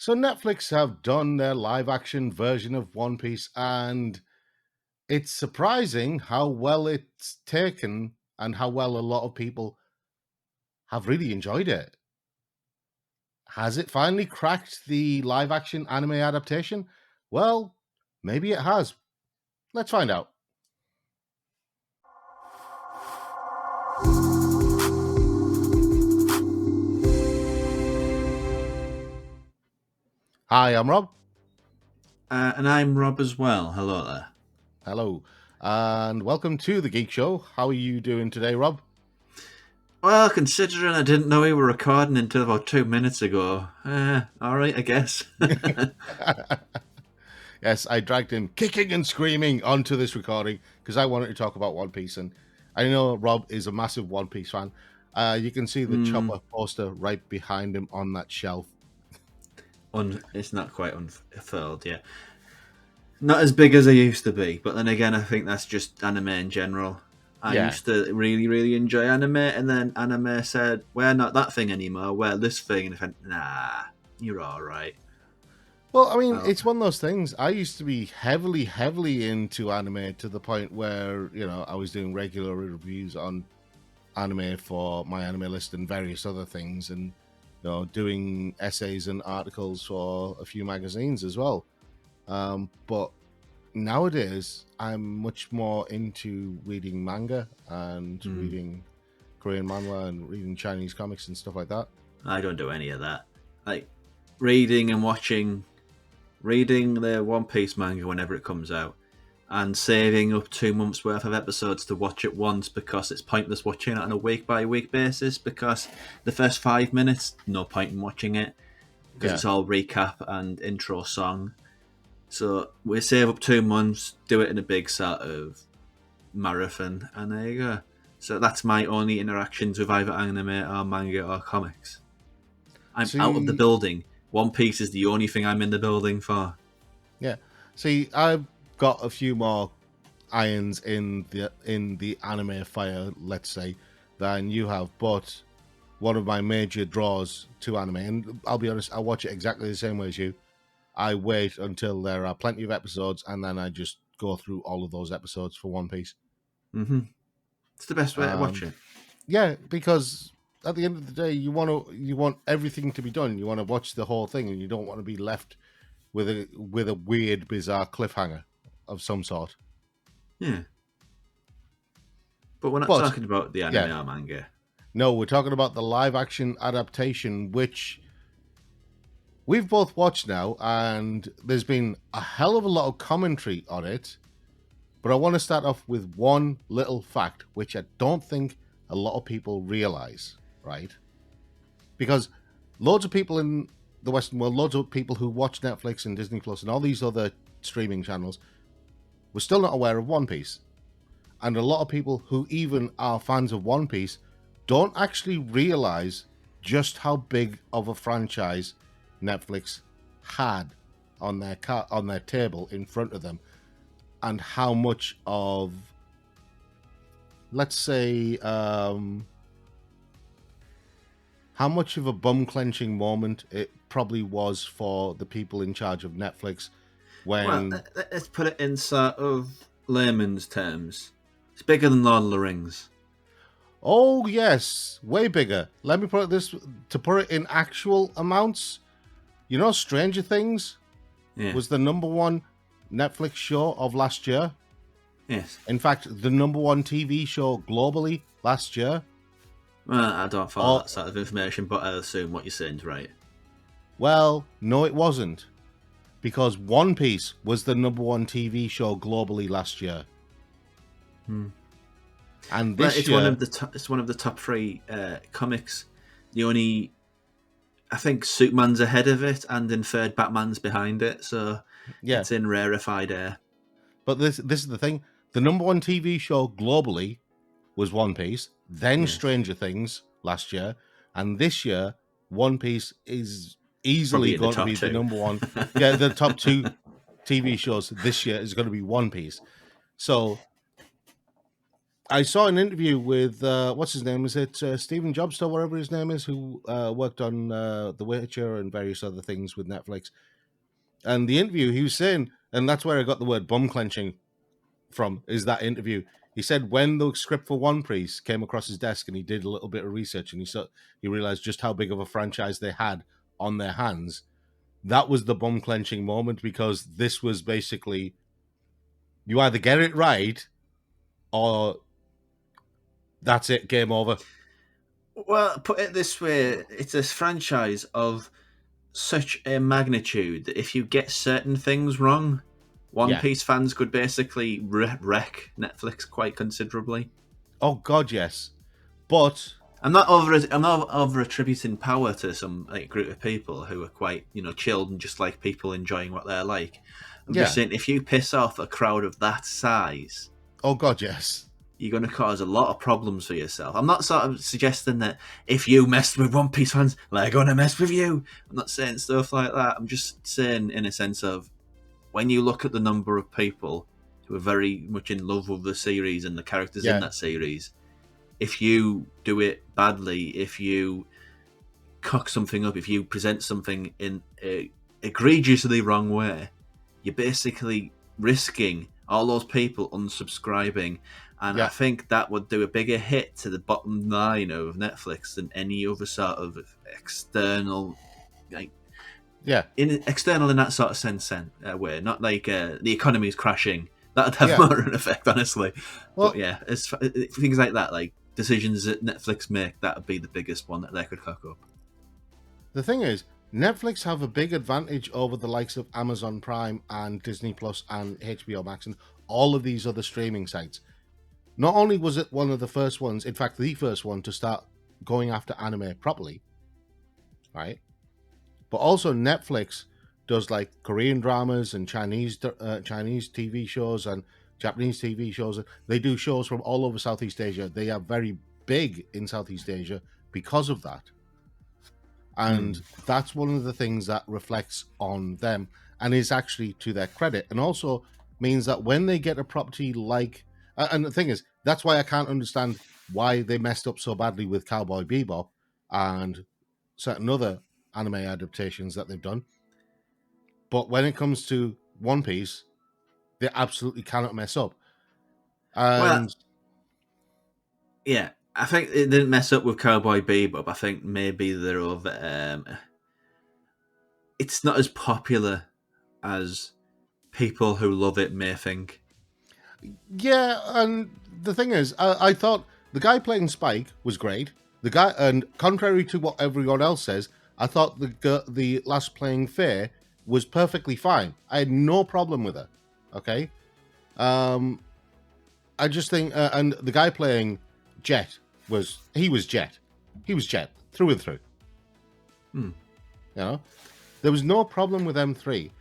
So Netflix have done their live action version of One Piece, and it's surprising how well it's taken and how well a lot of people have really enjoyed it. Has it finally cracked the live action anime adaptation? Well, maybe it has. Let's find out. Hi, I'm Rob. And I'm Rob as well. Hello there. Hello. And welcome to the Geek Show. How are you doing today, Rob? Well, considering I didn't know we were recording until about 2 minutes ago, all right, I guess. Yes, I dragged him kicking and screaming onto this recording because I wanted to talk about One Piece. And I know Rob is a massive One Piece fan. You can see the Chopper poster right behind him on that shelf. It's not quite unfurled yet. Not as big as I used to be, but then again, I think that's just anime in general. I Yeah. used to really, really enjoy anime, and then anime said, "We're not that thing anymore. We're this thing." And I went, "Nah, you're all right." Well, I mean, Well, it's one of those things. I used to be heavily into anime to the point where, I was doing regular reviews on anime for my anime list and various other things, and, doing essays and articles for a few magazines as well. But nowadays, I'm much more into reading manga and reading Korean manhwa and reading Chinese comics and stuff like that. I don't do any of that. Like reading and reading the One Piece manga whenever it comes out, and saving up 2 months worth of episodes to watch it once because it's pointless watching it on a week by week basis because the first 5 minutes, no point in watching it because Yeah. it's all recap and intro song. So we save up 2 months, do it in a big sort of marathon, and there you go. So that's my only interactions with either anime or manga or comics. I'm out of the See, building. One Piece is the only thing I'm in the building for. yeah. See, I've got a few more irons in the anime fire, let's say, than you have. But one of my major draws to anime, and I'll be honest, I watch it exactly the same way as you. I wait until there are plenty of episodes, and then I just go through all of those episodes for One Piece. hmm It's the best way to watch Um, it. yeah, because at the end of the day, you want everything to be done. You want to watch the whole thing, and you don't want to be left with a weird, bizarre cliffhanger of some sort. Yeah. But we're not But talking about the anime yeah, or manga. no, we're talking about the live action adaptation, which we've both watched now, and there's been a hell of a lot of commentary on it. But I want to start off with one little fact, which I don't think a lot of people realize, right? Because loads of people in the Western world, loads of people who watch Netflix and Disney Plus and all these other streaming channels were still not aware of One Piece. And a lot of people who even are fans of One Piece don't actually realize just how big of a franchise Netflix had on their table in front of them, and how much of, let's say, how much of a bum clenching moment it probably was for the people in charge of Netflix Well, when. let's put it in sort of layman's terms. It's bigger than Lord of the Rings. Oh yes, way bigger. Let me put it this to put it in actual amounts. Stranger Things Yeah. was the number one Netflix show of last year. Yes. In fact, the number one TV show globally last year. Well, I don't follow Or, that sort of information, but I assume what you're saying is right. well, no, it wasn't, because One Piece was the number one TV show globally last year. And Well, this year, it's one of the top three comics. The only I think Superman's ahead of it, and in third, Batman's behind it. So yeah. it's in rarefied air. But this is the thing: the number one TV show globally was One Piece, then Yes. Stranger Things last year, and this year One Piece is easily Probably in the going to top be the two. number one. Yeah, the top two TV shows this year is going to be One Piece. So I saw an interview with what's his name? Is it Stephen Jobst or whatever his name is, who worked on The Witcher and various other things with Netflix. And the interview, he was saying, and that's where I got the word bum clenching from, is that interview. He said when the script for One Piece came across his desk and he did a little bit of research and he realized just how big of a franchise they had on their hands. That was the bum clenching moment, because this was basically, you either get it right or that's it, game over. Well, put it this way, it's a franchise of such a magnitude that if you get certain things wrong, One Yeah. Piece fans could basically wreck Netflix quite considerably. Oh God, yes. But I'm not over attributing power to some like group of people who are quite chilled and just like people enjoying what they're like. I'm just yeah. saying if you piss off a crowd of that size, Oh God, yes. you're going to cause a lot of problems for yourself. I'm not sort of suggesting that if you mess with One Piece fans, they're going to mess with you. I'm not saying stuff like that. I'm just saying in a sense of when you look at the number of people who are very much in love with the series and the characters in Yeah. that series, if you do it badly, if you cock something up, if you present something in a egregiously wrong way, you're basically risking all those people unsubscribing. And I Yeah. think that would do a bigger hit to the bottom line of Netflix than any other sort of external, like Yeah. external in that sort of sense way. Not like the economy is crashing. That'd have Yeah. more of an effect, honestly. But Well, yeah, things like that, like decisions that Netflix make, that would be the biggest one that they could cock up. the thing is, Netflix have a big advantage over the likes of Amazon Prime and Disney Plus and HBO Max and all of these other streaming sites. Not only was it one of the first ones, in fact, the first one to start going after anime properly, right? But also Netflix does like Korean dramas and Chinese TV shows and Japanese TV shows. They do shows from all over Southeast Asia. They are very big in Southeast Asia because of that. And that's one of the things that reflects on them and is actually to their credit, and also means that when they get a property like, and the thing is, that's why I can't understand why they messed up so badly with Cowboy Bebop and certain other anime adaptations that they've done. But when it comes to One Piece, they absolutely cannot mess up. Well, And yeah, I think it didn't mess up with Cowboy Bebop. I think maybe they're over. It's not as popular as people who love it may think. yeah, and the thing is, I thought the guy playing Spike was great. The guy, and contrary to what everyone else says, I thought the last playing Fair was perfectly fine. I had no problem with her. Okay, um, I just think, and the guy playing Jet was Jet, he was Jet through and through. Hmm. You know, there was no problem with M3.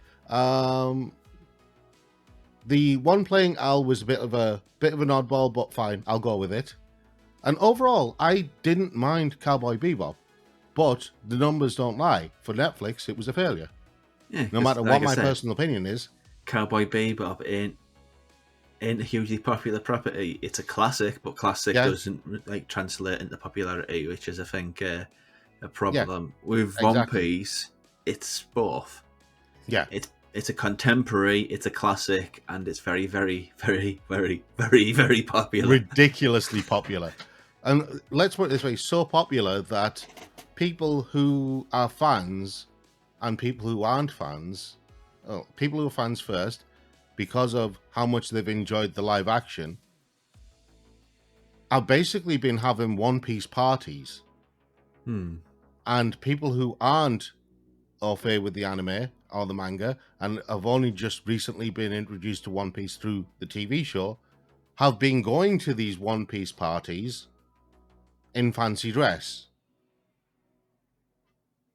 The one playing Al was a bit of an oddball, but fine, I'll go with it. And overall, I didn't mind Cowboy Bebop, but the numbers don't lie. For Netflix, it was a failure. Yeah, No 'cause matter like what I my said, personal opinion is. Cowboy Bebop ain't a hugely popular property. It's a classic, but classic Yeah, doesn't like translate into popularity, which is I think a yeah, problem with One exactly. Piece. It's both. Yeah, It's a contemporary, it's a classic, and it's very, very, very, very, very, very popular. ridiculously popular. And let's put it this way, so popular that people who are fans and people who aren't fans, oh, people who are fans first, because of how much they've enjoyed the live action, have basically been having One Piece parties. Hmm. And people who aren't au fait with the anime or the manga and have only just recently been introduced to One Piece through the TV show have been going to these One Piece parties in fancy dress.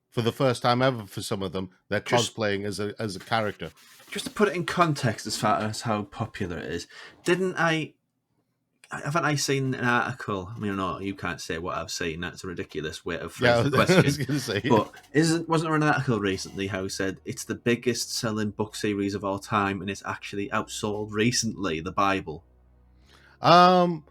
For the first time ever for some of them, they're Just cosplaying as a character. just to put it in context as far as how popular it is, didn't I haven't I seen an article? I mean, no, you can't say what I've seen. That's a ridiculous way to Yeah, phrase the I was question. going to say. But wasn't there an article recently how said it's the biggest selling book series of all time and it's actually outsold recently the Bible? Um,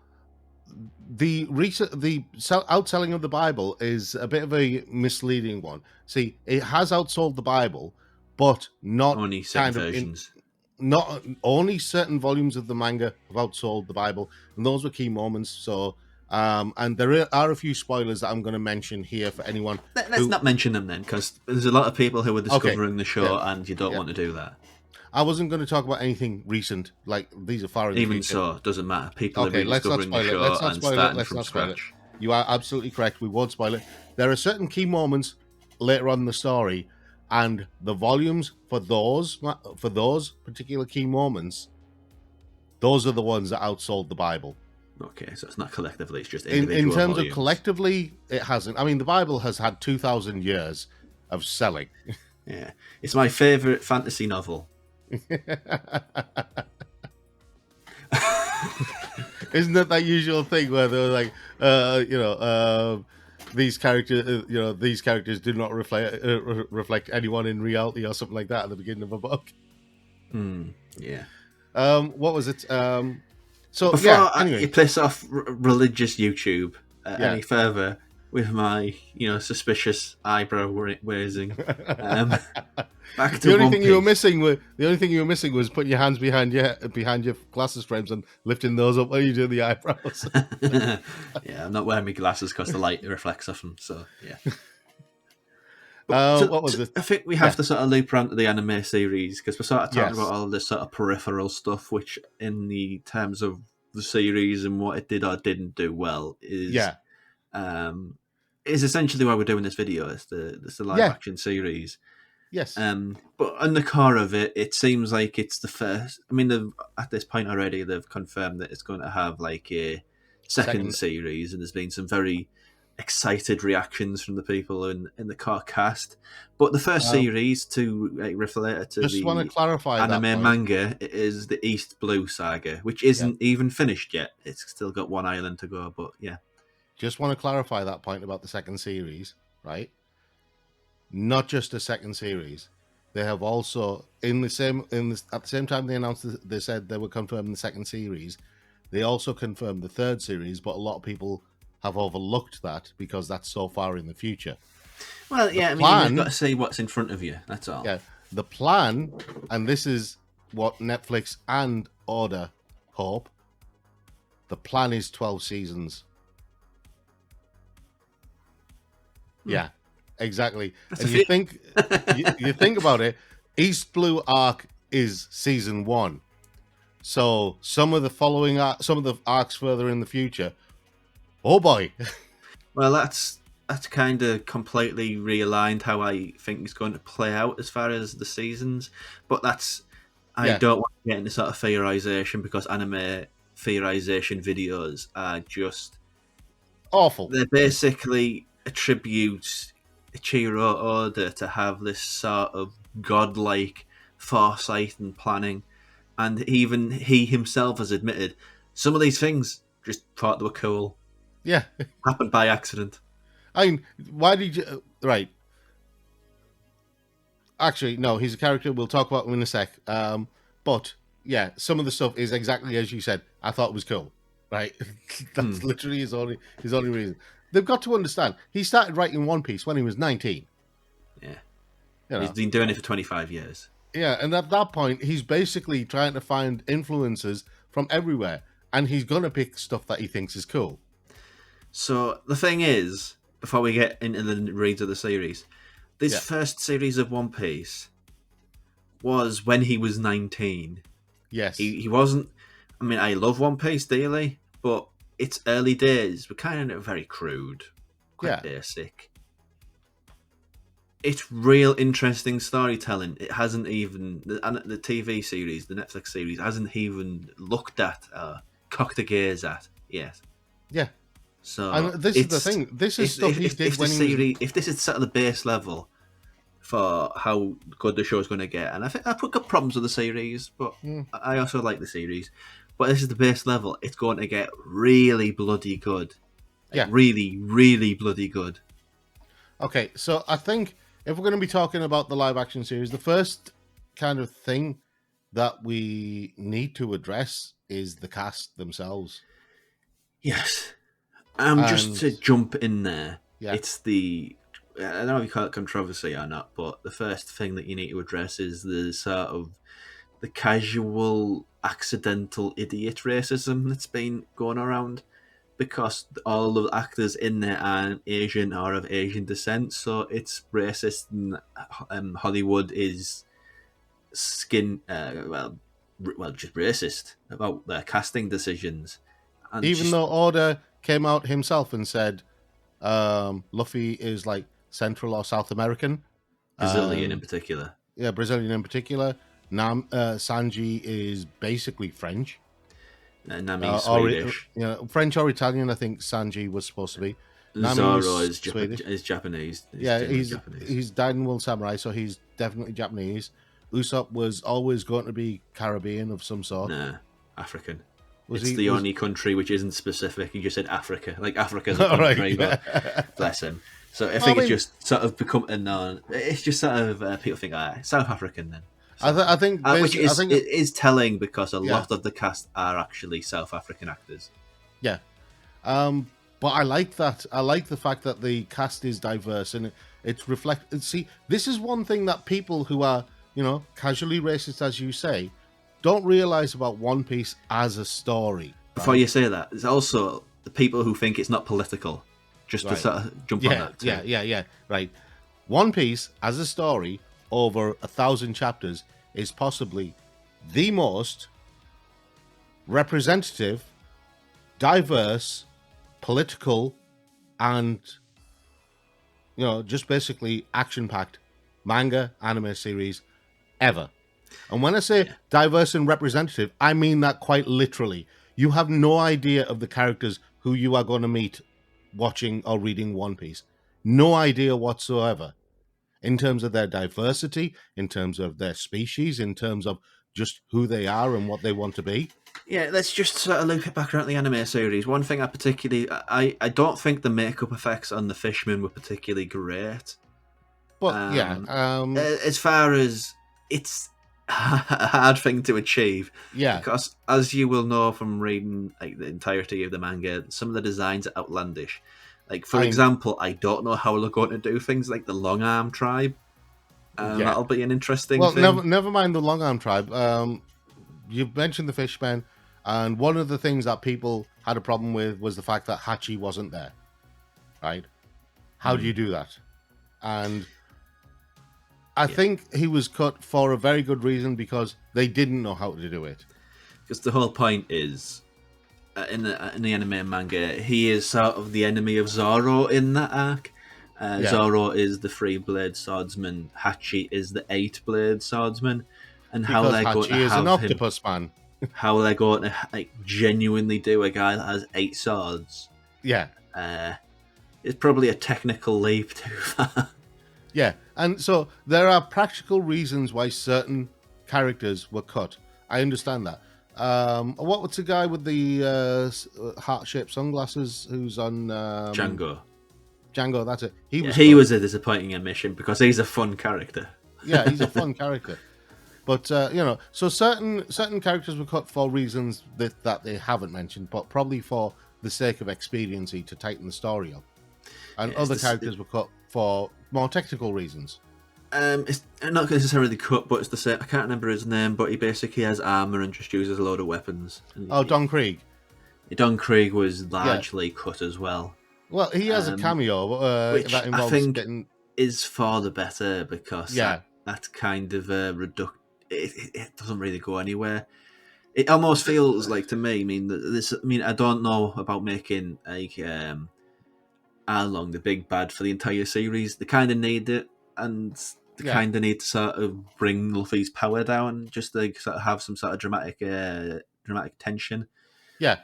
the outselling of the Bible is a bit of a misleading one. See, it has outsold the Bible, but not Only certain kind of in versions. not only certain volumes of the manga have outsold the Bible, and those were key moments. So, and there are a few spoilers that I'm going to mention here for anyone Let's who. not mention them then, because there's a lot of people who are Okay, discovering the yeah, show, and you don't yeah. want to do that. I wasn't going to talk about anything recent, like these are far in the Even future. so, it doesn't matter. People are Okay, let's not rediscovering the spoil it. show Let's not and spoil it. starting Let's from not spoil it. scratch. You are absolutely correct. We won't spoil it. There are certain key moments later on in the story, and the volumes for those particular key moments, those are the ones that outsold the Bible. Okay, so it's not collectively; it's just In individual terms volumes. of collectively, it hasn't. I mean, the Bible has had 2,000 years of selling. Yeah, it's my favorite fantasy novel. Isn't it that usual thing where they're like, these characters, these characters do not reflect anyone in reality or something like that at the beginning of a book. Yeah. What was it? So Before yeah. Anyway, you piss off religious YouTube yeah. any further with my, suspicious eyebrow raising, back to The only One thing you were Piece. missing was putting your hands behind your glasses frames and lifting those up while you do the eyebrows. Yeah, I'm not wearing my glasses because the light reflects off them. So yeah. What was it? I think we have to sort of loop around to the anime series because we're sort of talking Yes. about all this sort of peripheral stuff, which in the terms of the series and what it did or didn't do well is essentially why we're doing this video. It's the live action series. Yes. But on the core of it, it seems like it's the first. I mean, at this point already, they've confirmed that it's going to have like a second series, and there's been some very excited reactions from the people in the core cast. But the first series to reflect to just want to clarify anime that point. manga is the East Blue saga, which isn't even finished yet. It's still got one island to go, but yeah. Just want to clarify that point about the second series, right? Not just a second series. They have also at the same time they announced they said they were confirming the second series. They also confirmed the third series, but a lot of people have overlooked that because that's so far in the future. Well, yeah, you've got to see what's in front of you. That's all. Yeah, the plan, and this is what Netflix and Order hope. The plan is 12 seasons. Yeah, exactly. That's and you think you think about it, East Blue arc is season 1. So some of the arcs further in the future. Oh boy. Well, that's kind of completely realigned how I think it's going to play out as far as the seasons. But I don't want to get into sort of theorization because anime theorization videos are just awful. They're basically attributes Ichiro Oda to have this sort of godlike foresight and planning, and even he himself has admitted some of these things just thought they were cool. Yeah, happened by accident. I mean, why did you? Right. Actually, no. He's a character we'll talk about him in a sec. But yeah, some of the stuff is exactly as you said. I thought it was cool. Right. That's literally his only reason. They've got to understand. He started writing One Piece when he was 19. Yeah. He's been doing it for 25 years. Yeah, and at that point, he's basically trying to find influences from everywhere, and he's gonna pick stuff that he thinks is cool. So the thing is, before we get into the reads of the series, this first series of One Piece was when he was 19. Yes. He wasn't... I mean, I love One Piece dearly, but its early days were kind of very crude, quite basic. It's real interesting storytelling. It hasn't even... The TV series, the Netflix series, hasn't even looked at, cocked a gaze at yet. Yeah. So and this is the thing. This is stuff he did when he was... If this is sort of the base level for how good the show is going to get, and I think I've got problems with the series, but I also like the series. But this is the base level. It's going to get really bloody good. Really, really bloody good. Okay, so I think if we're going to be talking about the live action series, the first kind of thing that we need to address is the cast themselves. Yes. Just And to jump in there, yeah, it's the I don't know if you call it controversy or not, but the first thing that you need to address is the sort of the casual, accidental idiot racism that's been going around because all the actors in there are Asian or of Asian descent, so it's racist. And Hollywood is skin well, just racist about their casting decisions, and even just though Oda came out himself and said Luffy is like Central or South American, Brazilian in and particular. yeah, Brazilian in particular. Sanji is basically French, Nami's or Swedish. French or Italian. I think Sanji was supposed to be. Zoro Nami's is Swedish. is Japanese. He's Yeah, genuinely Japanese. he's dyed in wool samurai, so he's definitely Japanese. Usopp was always going to be Caribbean of some sort. Nah, African. Was It's he? the Was only country which isn't specific. He just said Africa. Like Africa's a all right? country, Yeah. but bless him. So I I think it's mean, just sort of become a known. It's just sort of people think, South African then. I think Which basically, I is think it is telling because a yeah, lot of the cast are actually South African actors. yeah. But I like that. I like the fact that the cast is diverse and it's reflected. See, this is one thing that people who are, casually racist, as you say, don't realize about One Piece as a story. Before Right? you say that, there's also the people who think it's not political. Just to Right. sort of jump on Yeah, that yeah, too. yeah, yeah. Right. One Piece as a story over 1,000 chapters is possibly the most representative, diverse, political, and just basically action-packed manga anime series ever. And when I say Yeah. diverse and representative, I mean that quite literally. You have no idea of the characters who you are going to meet watching or reading One Piece. No idea whatsoever in terms of their diversity, in terms of their species, in terms of just who they are and what they want to be. Yeah, let's just sort of loop it back around the anime series. One thing I don't think the makeup effects on the fishmen were particularly great. But yeah, As far as it's a hard thing to achieve, yeah, because as you will know from reading like the entirety of the manga, some of the designs are outlandish. Like for I example, I don't know how they're going to do things like the Long Arm tribe. yeah. That'll be an interesting Well, thing. never mind the Long Arm tribe. You've mentioned the Fishmen, and one of the things that people had a problem with was the fact that Hachi wasn't there. Right? How do you do that? And I think he was cut for a very good reason because they didn't know how to do it. Because the whole point is in the anime and manga, he is sort of the enemy of Zoro in that arc. Yeah. Zoro is the 3-blade swordsman. Hachi is the 8-blade swordsman, and how Because they're going Hachi to is an have him, octopus man. how they're going to like genuinely do a guy that has 8 swords. Yeah. It's probably a technical leap too far. Yeah. And so there are practical reasons why certain characters were cut. I understand that. What was the guy with the heart-shaped sunglasses who's on Django. Django, that's it. He was a disappointing omission because he's a fun character. Yeah, he's a fun character. But so certain characters were cut for reasons that they haven't mentioned, but probably for the sake of expediency to tighten the story up. And other characters were cut for more technical reasons. It's not necessarily cut, but it's the same. I can't remember his name, but he basically has armor and just uses a load of weapons. Don Krieg. Don Krieg was largely cut as well. Well, he has a cameo which that involves I think getting is for the better because Yeah. that's kind of a it doesn't really go anywhere. It almost feels like to me. I mean, I don't know about making like Arlong the big bad for the entire series. They kind of need it, and they kind of need to sort of bring Luffy's power down, just to sort of have some sort of dramatic tension. Yeah.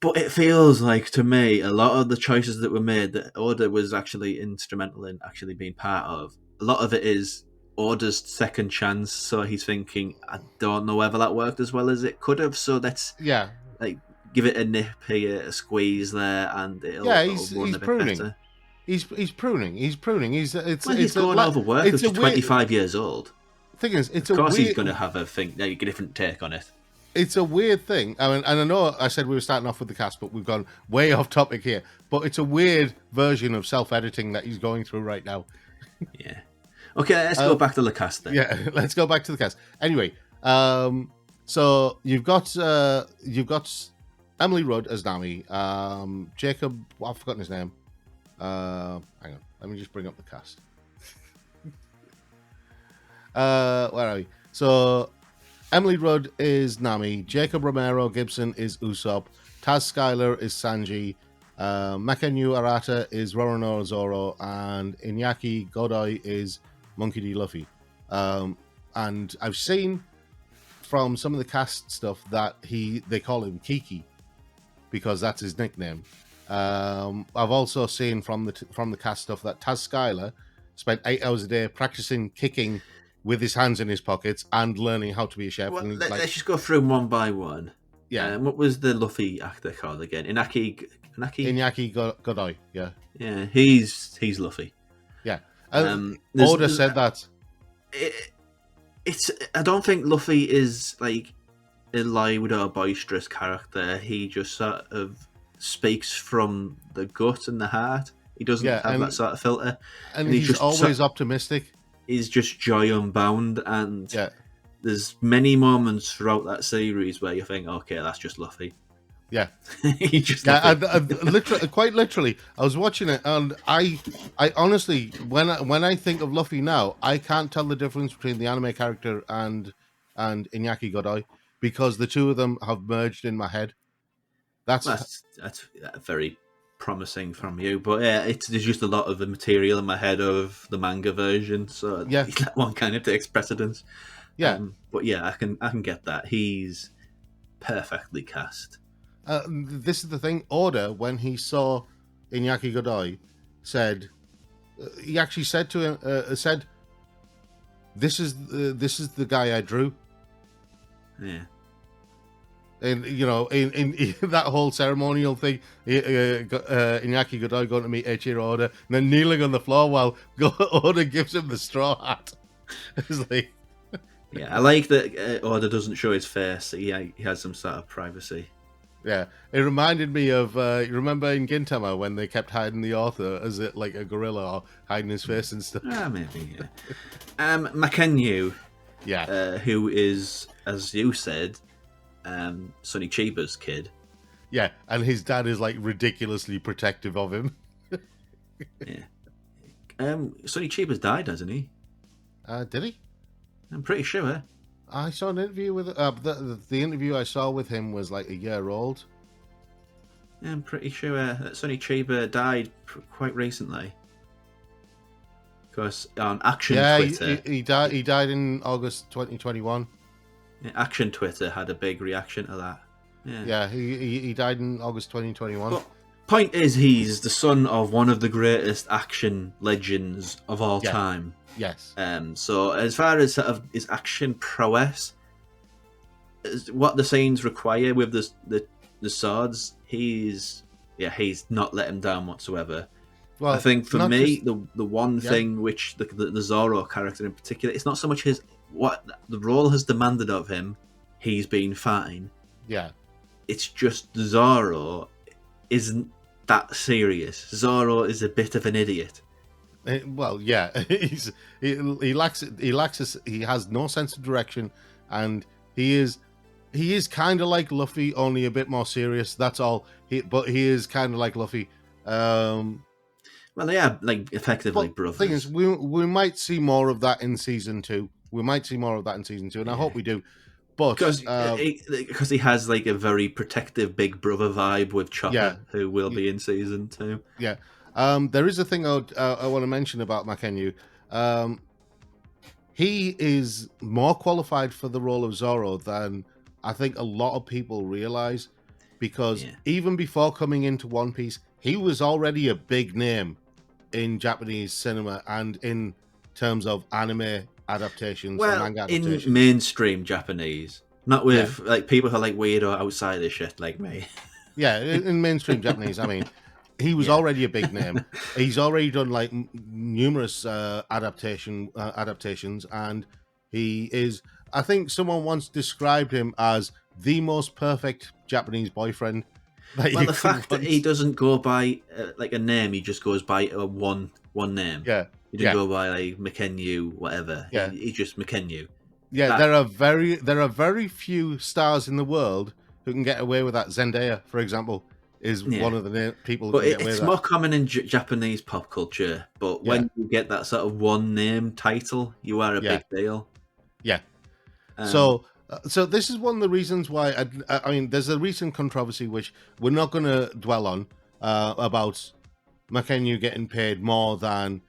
But it feels like to me a lot of the choices that were made that Oda was actually instrumental in actually being part of. A lot of it is Oda's second chance, so he's thinking, I don't know whether that worked as well as it could have. So let's like give it a nip here, a squeeze there, and it'll he's run a bit pruning. better. He's pruning. He's going over work because he's 25 years old. Thing is, of course he's going to have a different take on it. it's a weird thing. I mean, and I know I said we were starting off with the cast, but we've gone way off topic here. But it's a weird version of self-editing that he's going through right now. Yeah. Okay, let's go back to the cast then. Yeah, let's go back to the cast. Anyway, so you've got Emily Rudd as Nami. Jacob, I've forgotten his name. Hang on, let me just bring up the cast. Where are we? So Emily Rudd is Nami. Jacob Romero Gibson is Usopp. Taz Skylar is Sanji. Makenyu Arata is Roronoa Zoro, and Iñaki Godoy is Monkey D. Luffy. And I've seen from some of the cast stuff that they call him Kiki because that's his nickname. I've also seen from the cast stuff that Taz Skylar spent 8 hours a day practicing kicking with his hands in his pockets and learning how to be a chef. Well, And let's just go through them one by one. Yeah. What was the Luffy actor called again? Iñaki Godoy. Yeah. Yeah, he's Luffy. Yeah. Oda said that. I don't think Luffy is like a loud or boisterous character. He just sort of speaks from the gut and the heart. He doesn't have that sort of filter. And he's just always optimistic. He's just joy unbound, and there's many moments throughout that series where you think, okay, that's just Luffy. Yeah, he just literally, quite literally, I was watching it, and I honestly, when I think of Luffy now, I can't tell the difference between the anime character and Iñaki Godoy because the two of them have merged in my head. That's very promising from you, but there's just a lot of the material in my head of the manga version, so that one kind of takes precedence. But I can get that. He's perfectly cast. This is the thing. Oda, when he saw Iñaki Godoy, he actually said to him, this is the guy I drew. Yeah. And in that whole ceremonial thing, Iñaki Godoy going to meet Eiichiro Oda, and then kneeling on the floor while Oda gives him the straw hat. It's like, I like that Oda doesn't show his face. He has some sort of privacy. Yeah, it reminded me of you remember in Gintama when they kept hiding the author as like a gorilla or hiding his face and stuff. Maybe. Yeah. Makenyu, who is, as you said, Sonny Chiba's kid. Yeah, and his dad is like ridiculously protective of him. Sonny Chiba's died, hasn't he? Did he? I'm pretty sure. I saw an interview with the interview I saw with him was like a year old. Yeah, I'm pretty sure that Sonny Chiba died quite recently. Because on Action Twitter, he died in August 2021. Yeah, Action Twitter had a big reaction to that. Yeah, he died in August 2021. But point is, he's the son of one of the greatest action legends of all time. Yes. So as far as sort of his action prowess, what the scenes require with the swords, he's not let him down whatsoever. Well, I think for me, the one thing which the Zoro character in particular, it's not so much what the role has demanded of him. He's been fine. Yeah. It's just Zoro isn't that serious. Zoro is a bit of an idiot. Well, yeah, he lacks. He has no sense of direction, and he is kind of like Luffy, only a bit more serious. That's all. But he is kind of like Luffy. Well, they are like effectively brothers. The thing is, we might see more of that in season 2. And I hope we do. But because he has like a very protective big brother vibe with Chopper, who will be in season 2. Yeah. There is a thing I want to mention about Makenyu. He is more qualified for the role of Zoro than I think a lot of people realize, because even before coming into One Piece, he was already a big name in Japanese cinema and in terms of anime adaptations and manga adaptations. In mainstream Japanese, not with like people who are like weirdo outside of shit like me. Yeah, in mainstream Japanese, I mean. He was already a big name. He's already done like numerous adaptations, and He is. I think someone once described him as the most perfect Japanese boyfriend that Well, you the could fact that he want. doesn't go by like a name, he just goes by one name. Yeah, He didn't yeah, go by like McKenyu, whatever. yeah, He just McKenyu. yeah. That There are very few stars in the world who can get away with that. Zendaya, for example, is yeah. one of the people who But can get away it's with that. more common in Japanese pop culture. But Yeah, when you get that sort of one name title, you are a yeah, big deal. yeah. Um, So this is one of the reasons why I mean, there's a recent controversy which we're not going to dwell on about McKenyu getting paid more than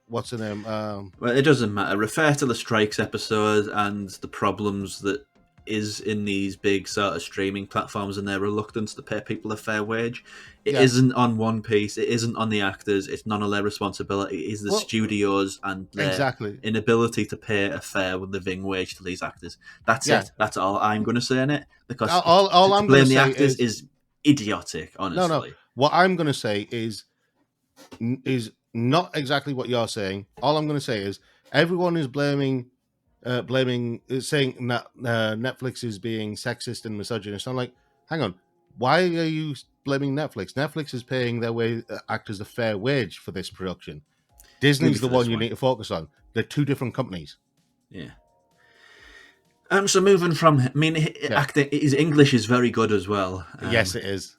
what's her name? well, it doesn't matter. Refer to the strikes episode and the problems that is in these big sort of streaming platforms and their reluctance to pay people a fair wage. It Yeah, isn't on One Piece. It isn't on the actors. It's none of their responsibility. It is the well, studios and their exactly. inability to pay a fair living wage to these actors. That's Yeah, it. That's all I'm going to say in it. Because all to I'm going to blame the say actors is is idiotic, no. honestly. What I'm going to say is not exactly what you're saying. All I'm going to say is everyone is saying that Netflix is being sexist and misogynist. I'm like, hang on, why are you blaming Netflix? Netflix is paying their actors a fair wage for this production. Maybe Disney's the for one this you one. need to focus on. They're two different companies. Yeah. So moving from, I mean, Yeah. acting, his English is very good as well. Yes, it is.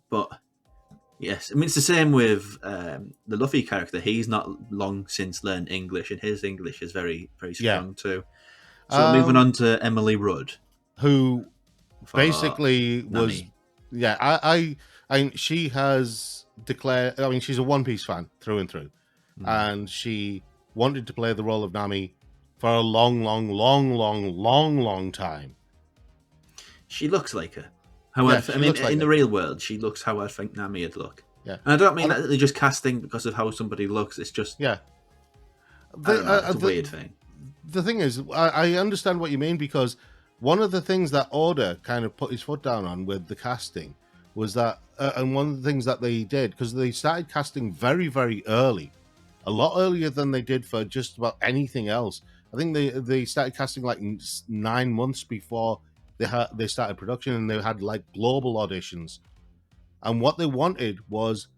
But yes, I mean it's the same with the Luffy character. He's not long since learned English, and his English is very, very Yeah. strong too. So moving Um, on to Emily Rudd who for basically was, Nami. yeah, she has declared, I mean, she's a One Piece fan through and through, Mm. and she wanted to play the role of Nami for a long, long, long, long, long, long time. She looks like her. Yeah, I she mean, looks like in the it. real world, she looks how I think Nami would look. Yeah. And I don't mean And that they're just casting because of how somebody looks. It's just, yeah, I the don't know. It's a weird thing. the thing is, I understand what you mean, because one of the things that Oda kind of put his foot down on with the casting was that, and one of the things that they did, because they started casting very, very early, a lot earlier than they did for just about anything else. I think they started casting like 9 months before they started production, and they had like global auditions. And what they wanted was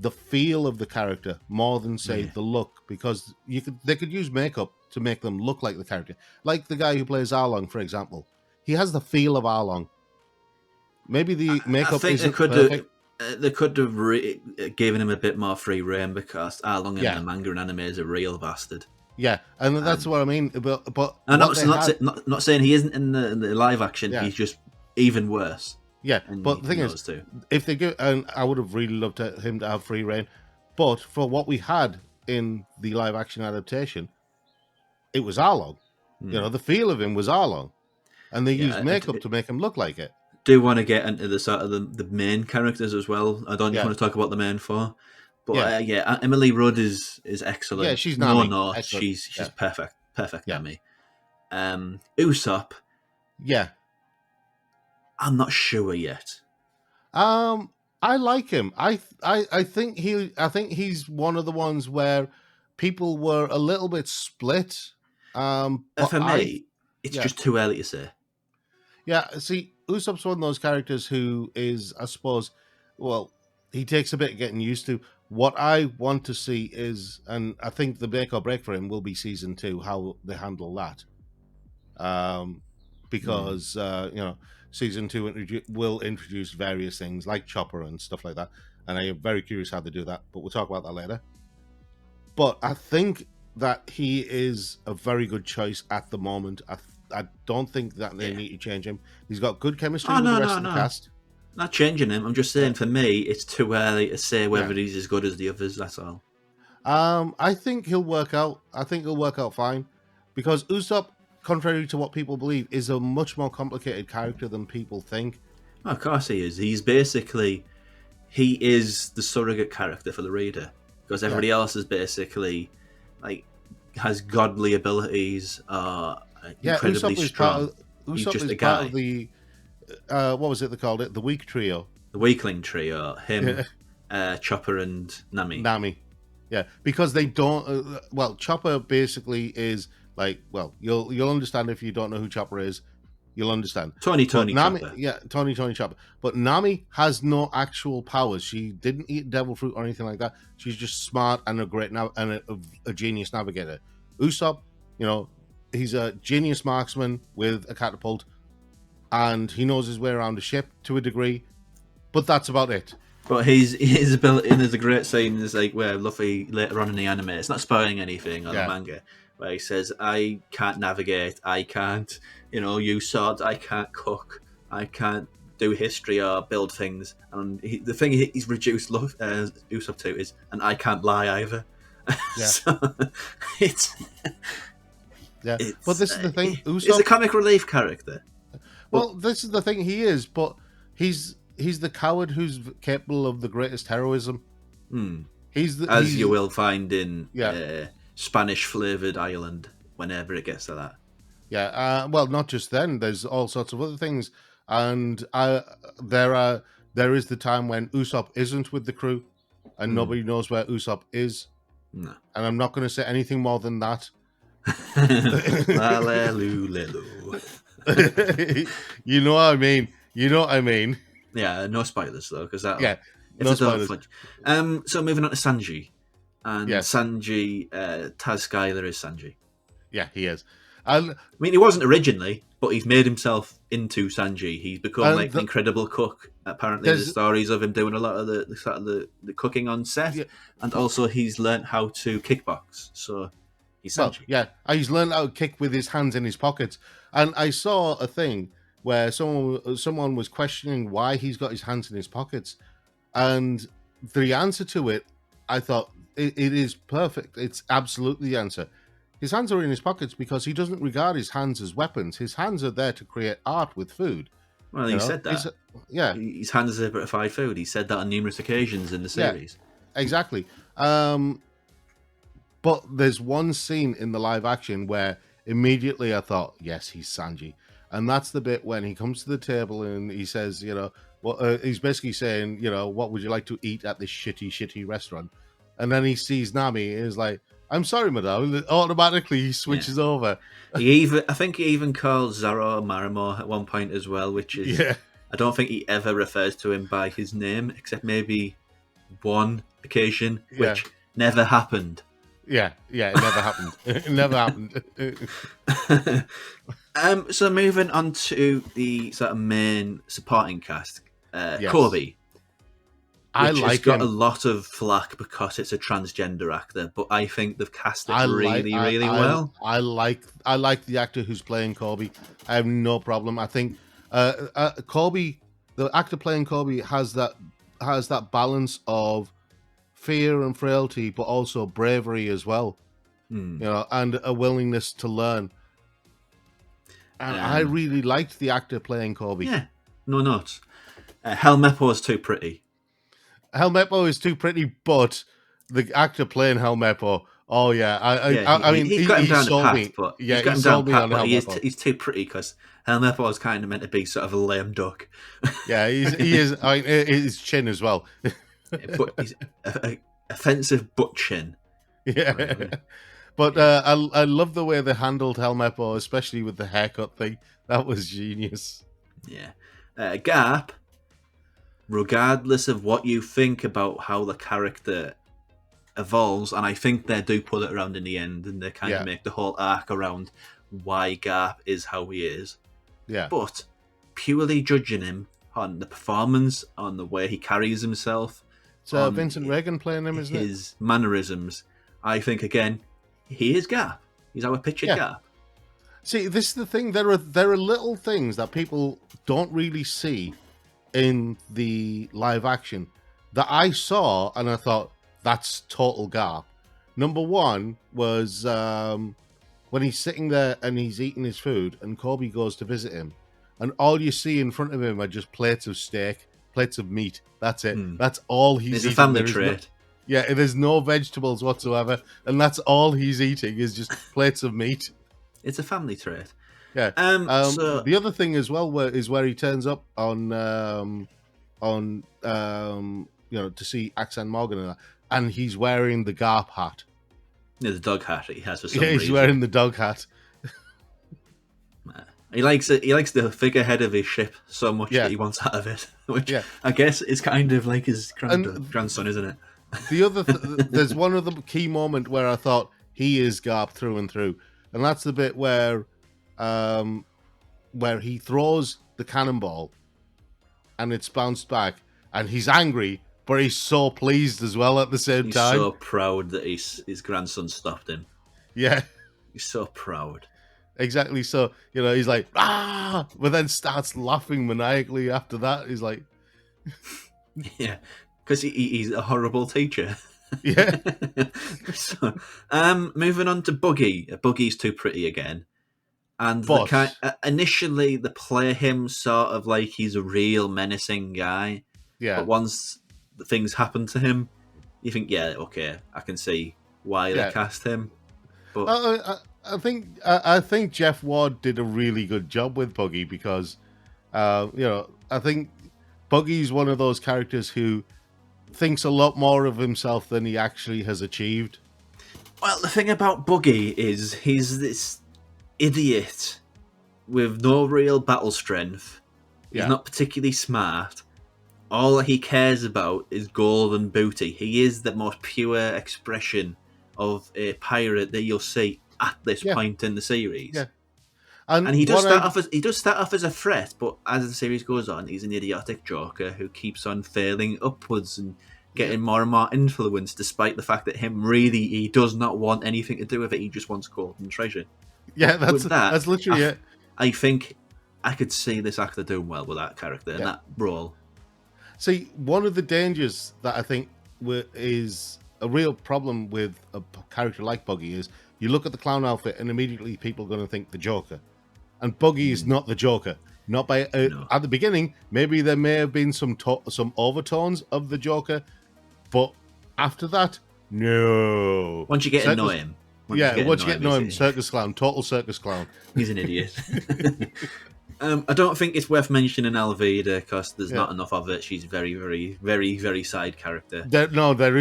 the feel of the character more than say Yeah. the look, because they could use makeup to make them look like the character. Like the guy who plays Arlong, for example, he has the feel of Arlong. Maybe the I makeup think isn't perfect. they could have given him a bit more free reign because Arlong in the Yeah, manga and anime is a real bastard. yeah, and that's Um, what I mean. But I'm what they had, not saying he isn't in the live action. yeah, He's just even worse, yeah. and But you the can thing is, notice too. if they give, and I would have really loved him to have free reign, but for what we had in the live action adaptation, it was Arlong. You Hmm. know, the feel of him was Arlong, and they used Yeah, makeup to make him look like it. do want to get into the sort of the main characters as well. I don't just Yeah, want to talk about the main four, but yeah, yeah, Emily Rudd is yeah. excellent. She's No, Nami. no, Excellent. she's Yeah, perfect yeah, Nami. Usopp, yeah. I'm not sure yet. Um, I like him. I think I think he's one of the ones where people were a little bit split. But For me, it's yeah, just too early to say. yeah. See, Usopp's one of those characters who is, I suppose, well, he takes a bit getting used to. What I want to see is, and I think the make or break for him will be season 2, how they handle that. Um, Hmm. because season 2 will introduce various things like Chopper and stuff like that, and I am very curious how they do that. But we'll talk about that later. But I think that he is a very good choice at the moment. I don't think that they Yeah. need to change him. He's got good chemistry Oh with the no, rest no, of the no. cast. Not changing him. I'm just Yeah, saying for me, it's too early to say yeah. whether he's as good as the others. That's all. I think he'll work out. I think he'll work out fine, because Usopp, contrary to what people believe, is a much more complicated character than people think. Oh, of course he is. He is the surrogate character for the reader because Yeah, everybody else is basically like has godly abilities, are yeah. incredibly strong. He's Usopp just is a part of guy. the what was it they called it? The weak trio. The weakling trio, Yeah, him, Chopper, and Nami. Nami. Yeah, because they don't. Well, Chopper basically is Like, well, you'll understand if you don't know who Chopper is. You'll understand. But Tony Nami, Chopper. yeah, Tony Chopper. But Nami has no actual powers. She didn't eat devil fruit or anything like that. She's just smart and a great a genius navigator. Usopp, you know, he's a genius marksman with a catapult, and he knows his way around a ship to a degree. But that's about it. But his ability, and there's a great scene, is like where Luffy later on in the anime, it's not spoiling anything on the Yeah, manga, where he says, "I can't navigate, I can't, use swords, I can't cook, I can't do history or build things." And the thing he's reduced Usopp to is, "And I can't lie either." yeah, So it's yeah. But it's this is the thing, he's a Usopp. comic relief character, but Well, this is the thing. He is, but he's the coward who's capable of the greatest heroism. hmm, as you He's will find in yeah. Spanish flavored Ireland whenever it gets to that. Yeah, well, not just then. There's all sorts of other things, and there is the time when Usopp isn't with the crew, and Hmm. nobody knows where Usopp is. No. And I'm not going to say anything more than that. Lalelu. You know what I mean. You know what I mean. Yeah, no spoilers though, because Yeah, if no they don't spoilers. flinch. So moving on to Sanji, and Yes, Sanji, Taz Skyler is Sanji. yeah, he is, and I mean, he wasn't originally, but he's made himself into Sanji. He's become and like an incredible cook. Apparently, there's there's stories of him doing a lot of the cooking on set, yeah, and also he's learnt how to kickbox. So he's well, Sanji. yeah, he's learned how to kick with his hands in his pockets. And I saw a thing where someone was questioning why he's got his hands in his pockets, and the answer to it, I thought it is perfect. It's absolutely the answer. His hands are in his pockets because he doesn't regard his hands as weapons. His hands are there to create art with food. Well, You he know, said that. yeah, His hands are to provide food. He said that on numerous occasions in the yeah, series. exactly. But there's one scene in the live action where immediately I thought, yes, he's Sanji. And that's the bit when he comes to the table and he says, he's basically saying, what would you like to eat at this shitty restaurant? And then he sees Nami and is like, I'm sorry, madame. And automatically he Yeah. switches over. I think he even calls Zoro Marimo at one point as well, which is, Yeah, I don't think he ever refers to him by his name, except maybe one occasion, yeah, which never happened. yeah. It never happened. It never happened. So moving on to the sort of main supporting cast, Yes. Kobe, I which has like got a him. lot of flack because it's a transgender actor, but I think they've cast it I like really, really well. I like the actor who's playing Colby. I have no problem. I think Colby, the actor playing Colby, has that balance of fear and frailty, but also bravery as well. Hmm. And a willingness to learn. And I Um, really liked the actor playing Colby. yeah, no nuts. Helmeppo is too pretty. Helmeppo is too pretty, but the actor playing Helmeppo, oh yeah, Yeah, I mean, he's got him he down sold pat, me. but Yeah, he's got he him down sold me pat, on but Helmeppo. he's too pretty because Helmeppo is kind of meant to be sort of a lame duck. Yeah, he is. I mean, his chin as well. But he's offensive butt chin. Yeah, Really. but Yeah. I love the way they handled Helmeppo, especially with the haircut thing. That was genius. Yeah. Garp, regardless of what you think about how the character evolves, and I think they do pull it around in the end, and they kind Yeah, of make the whole arc around why Garp is how he is. yeah. But purely judging him on the performance, on the way he carries himself, It's on Vincent Reagan playing him, isn't it? his mannerisms, I think again he is Garp. He's our pictured Yeah. Garp. See, this is the thing. There are little things that people don't really see in the live action that I saw and I thought that's total Garp. Number one was when he's sitting there and he's eating his food, and Kobe goes to visit him, and all you see in front of him are just plates of steak, plates of meat. That's it. Hmm. That's all he's It's eating. a family There is no, trait. yeah, there's no vegetables whatsoever, and that's all he's eating is just plates of meat. It's a family trait. Yeah. So The other thing as well is where he turns up to see Axan Morgan and that, and he's wearing the Garp hat. The dog hat he has for some Yeah, he's reason. wearing the dog hat. He likes it. He likes the figurehead of his ship so much that Yeah, he wants out of it, which yeah. I guess is kind of like his And grandson, isn't it? there's one other key moment where I thought he is Garp through and through, and that's the bit um, where he throws the cannonball and it's bounced back, and he's angry, but he's so pleased as well at the same He's time. so proud that his grandson stopped him. Yeah, He's so proud. exactly. So he's like but then starts laughing maniacally after that. He's like, Yeah, because he's a horrible teacher. yeah, So, moving on to Buggy. Buggy's too pretty again. And but initially they play him sort of like he's a real menacing guy, yeah, but once the things happen to him, you think, yeah, okay, I can see why they yeah. cast him. But I think Jeff Ward did a really good job with Buggy because I think Buggy's one of those characters who thinks a lot more of himself than he actually has achieved. well, the thing about Buggy is he's this idiot with no real battle strength. He's Yeah, not particularly smart. All he cares about is gold and booty. He is the most pure expression of a pirate that you'll see at this yeah, point in the series. yeah. And And he does what I start off as a threat, but as the series goes on, he's an idiotic joker who keeps on failing upwards and yeah, getting more and more influence, despite the fact that he does not want anything to do with it. He just wants gold and treasure. yeah, But with that, that's literally it. I think I could see this actor doing well with that character and Yeah. that role. See, one of the dangers that I think is a real problem with a character like Buggy is you look at the clown outfit and immediately people are going to think the Joker. And Buggy is not the Joker. Not by No. at the beginning. Maybe there may have been some overtones of the Joker, but after that, no. Once you get to know Circus, him, once you get to know him, circus clown, total circus clown. he's an idiot. I don't think it's worth mentioning Alvida because there's Yeah. not enough of it. She's very, very, very, very side character. There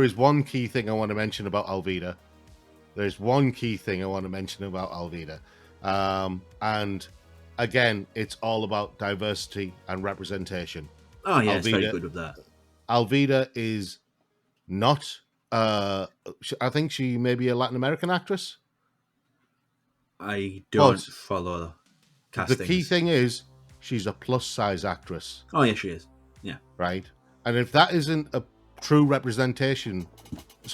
is one key thing I want to mention about Alvida. There's one key thing I want to mention about Alvida. And again, it's all about diversity and representation. Oh yeah, it's very Alvida, good with that. Alvida is not. I think she may be a Latin American actress. I don't But follow the castings. key thing is she's a plus size actress, Oh yeah, she is. Yeah. right? And if that isn't a true representation,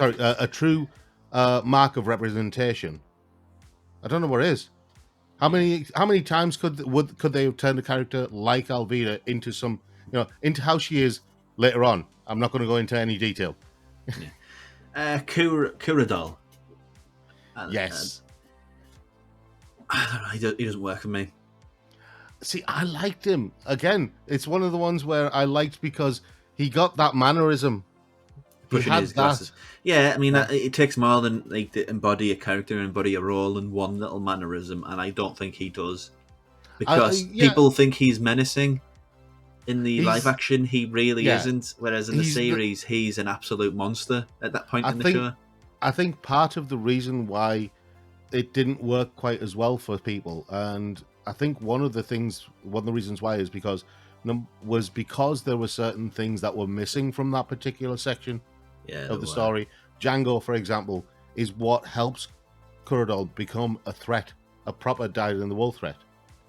a true mark of representation, I don't know what is. How many times could they have turned a character like Alvida into into how she is later on? I'm not going to go into any detail. Kuradol. Yes. I don't know. He doesn't work for me. See, I liked him. Again, it's one of the ones where I liked because he got that mannerism. He Pushing had his that. glasses. Yeah, I mean, it takes more than like to embody a character and embody a role in one little mannerism, and I don't think he does. Because Yeah. people think he's menacing. In the He's- live action, he really yeah. isn't. Whereas in the He's the- series, he's an absolute monster at that point I in the think- show. I think part of the reason why it didn't work quite as well for people, and I think one of the reasons why is because there were certain things that were missing from that particular section of the story. Django, for example, is what helps Kuradol become a threat, a proper dyed-in-the-wool threat.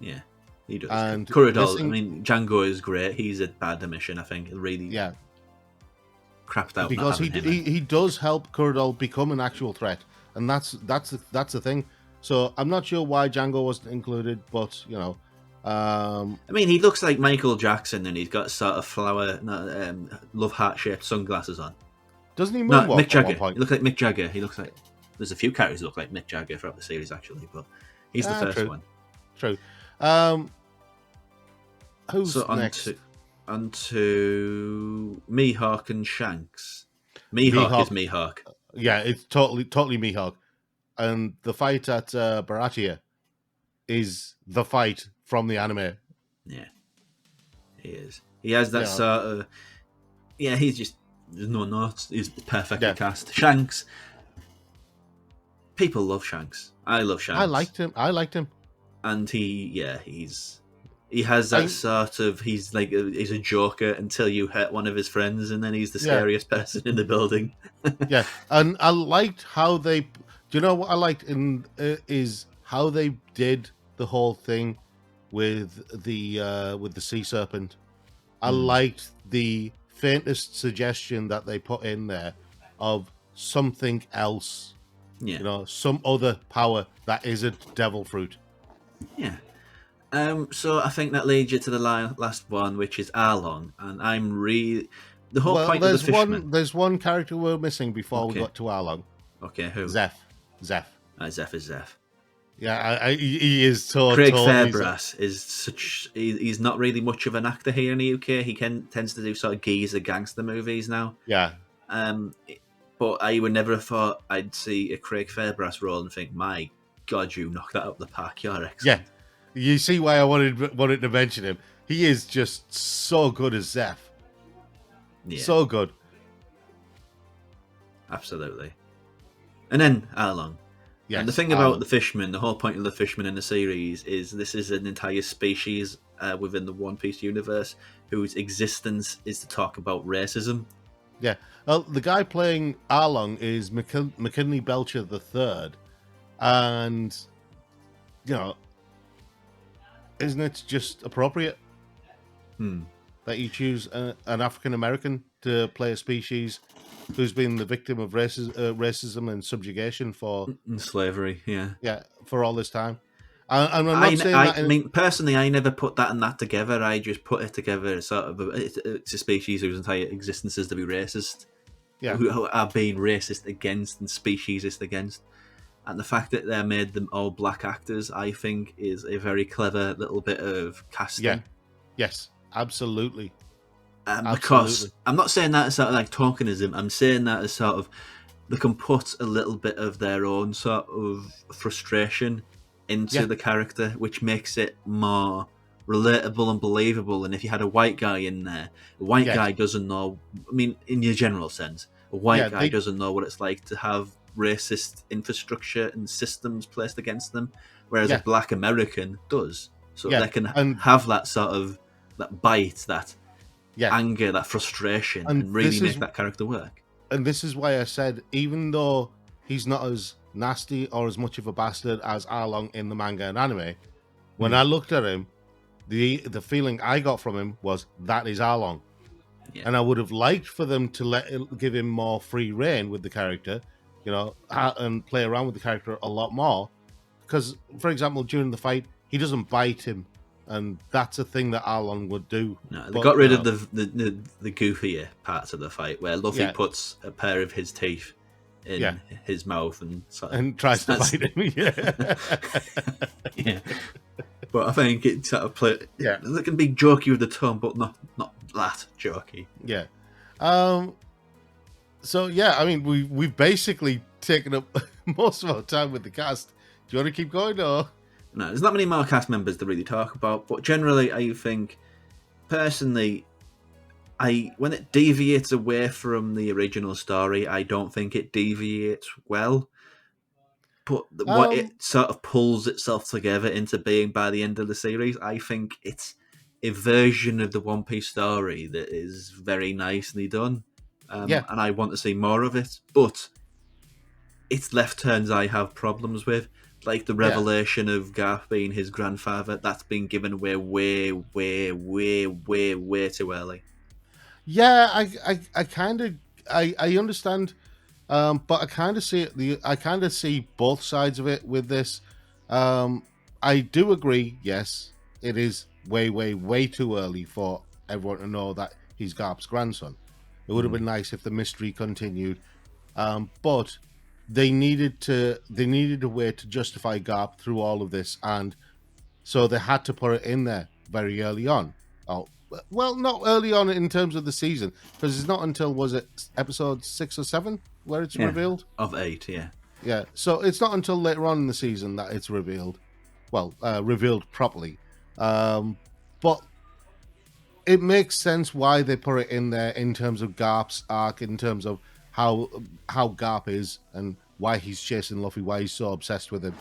Yeah, he does. And Kuradol, I mean, Django is great. He's a bad omission, I think. Really Yeah, crapped out because not having him. he does help Kuradol become an actual threat, and that's the thing. So I'm not sure why Django wasn't included, but I mean, he looks like Michael Jackson, and he's got sort of love heart shaped sunglasses on. doesn't he No, moonwalk Mick at Jagger. one point? He looks like Mick Jagger. He looks like there's a few characters who look like Mick Jagger throughout the series, actually, but he's the first true. one. True. Who's So next? on to Mihawk and Shanks. Mihawk is Mihawk. Yeah, it's totally Mihawk. And the fight at Baratia is the fight from the anime. Yeah, he is. He has that sort of. Yeah, he's just there's no notes. He's perfectly cast. Shanks. people love Shanks. I love Shanks. I liked him. And he has that sort of, he's a joker until you hurt one of his friends, and then he's the Yeah, scariest person in the building. yeah, and I liked how they. Do you know what I liked is how they did the whole thing with the sea serpent. I liked the faintest suggestion that they put in there of something else. Yeah, You know, some other power that isn't devil fruit. yeah. So I think that leads you to the last one, which is Arlong, and I'm really the whole Well, point of the Fishman. there's one character we're missing before we Okay, got to Arlong. okay, who? Zeph. Zeph is Zeph. Yeah, he is Craig totally. Fairbrass is he's not really much of an actor here in the UK. He tends to do sort of geezer gangster movies now. Yeah, Um, but I would never have thought I'd see a Craig Fairbrass role and think, my God, you knocked that out of the park. You're excellent. yeah. You see why I wanted to mention him. He is just so good as Zeph. Yeah, So good. absolutely. And then Arlong. Yes, And the thing about the Fishman, the whole point of the Fishman in the series is this is an entire species within the One Piece universe whose existence is to talk about racism. Yeah. Well, the guy playing Arlong is McKinley Belcher the Third, and you know, isn't it just appropriate that you choose an African American to play a species who's been the victim of racism and subjugation for Slavery, yeah. for all this time? And I'm not saying that. I mean, personally, I never put that and that together. I just put it together as sort of it's a species whose entire existence is to be racist, who are being racist against and speciesist against. And the fact that they made them all black actors, I think, is a very clever little bit of casting. Yeah. Yes, absolutely. Because I'm not saying that as sort of like tokenism. I'm saying that as sort of they can put a little bit of their own sort of frustration into the character, which makes it more relatable and believable. And if you had a white guy in there, a white guy doesn't know. I mean, in your general sense, a white guy doesn't know what it's like to have racist infrastructure and systems placed against them, whereas a black American does. So they can have that sort of that bite, that anger, that frustration, and really make that character work. And this is why I said, even though he's not as nasty or as much of a bastard as Arlong in the manga and anime, when I looked at him, the feeling I got from him was that is Arlong. And I would have liked for them to give him more free reign with the character, you know, and play around with the character a lot more. Because, for example, during the fight, he doesn't bite him, and that's a thing that Arlong would do. No, they got rid of the goofier parts of the fight, where Luffy puts a pair of his teeth in his mouth and tries to bite him. Yeah. But I think it sort of it can be jokey with the tone, but not that jokey. Yeah. So I mean, we've basically taken up most of our time with the cast. Do you want to keep going, or? No, there's not many more cast members to really talk about, but generally, I think, personally, when it deviates away from the original story, I don't think it deviates well. But what it sort of pulls itself together into being by the end of the series, I think it's a version of the One Piece story that is very nicely done. And I want to see more of it. But its left turns I have problems with. Like the revelation of Garp being his grandfather, that's been given away way too early. Yeah, I kind of I understand, but I kind of see both sides of it with this. I do agree. Yes, it is way too early for everyone to know that he's Garp's grandson. It would have been nice if the mystery continued, but they needed a way to justify Garp through all of this, and so they had to put it in there very early on. Oh, well, not early on in terms of the season, because it's not until, was it episode 6 or 7 where it's revealed? Of 8, yeah. Yeah, so it's not until later on in the season that it's revealed. Well, revealed properly. But it makes sense why they put it in there in terms of Garp's arc, in terms of how Garp is and why he's chasing Luffy, why he's so obsessed with him.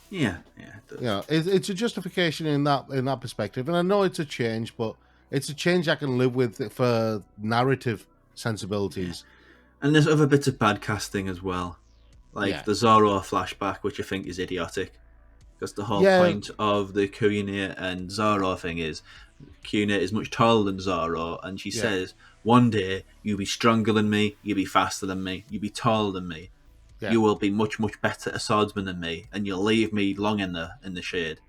Yeah, it does. You know, it's a justification in that perspective, and I know it's a change, but it's a change I can live with for narrative sensibilities. And there's other bits of bad casting as well, like Yeah, the Zoro flashback, which I think is idiotic. Because the whole yeah, point of the Kuina and Zoro thing is Kuina is much taller than Zoro, and she yeah, says, "One day you'll be stronger than me, you'll be faster than me, you'll be taller than me, yeah, you will be much much better a swordsman than me, and you'll leave me long in the shade."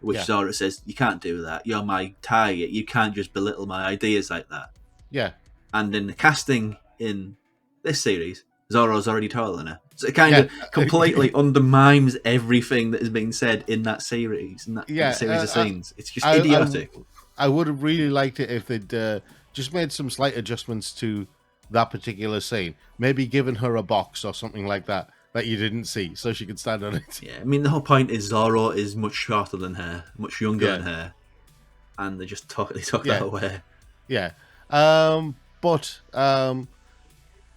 Which yeah, Zoro says, "You can't do that. You're my target. You can't just belittle my ideas like that." yeah, And in the casting in this series, Zoro's already taller than her. So it kind yeah, of completely undermines everything that has been said in that series, in that yeah. series of scenes. It's just I, I, idiotic. I would have really liked it if they'd just made some slight adjustments to that particular scene. Maybe given her a box or something like that you didn't see, so she could stand on it. Yeah, I mean, the whole point is Zoro is much shorter than her, much younger Yeah, than her, and they took that yeah, away. yeah. But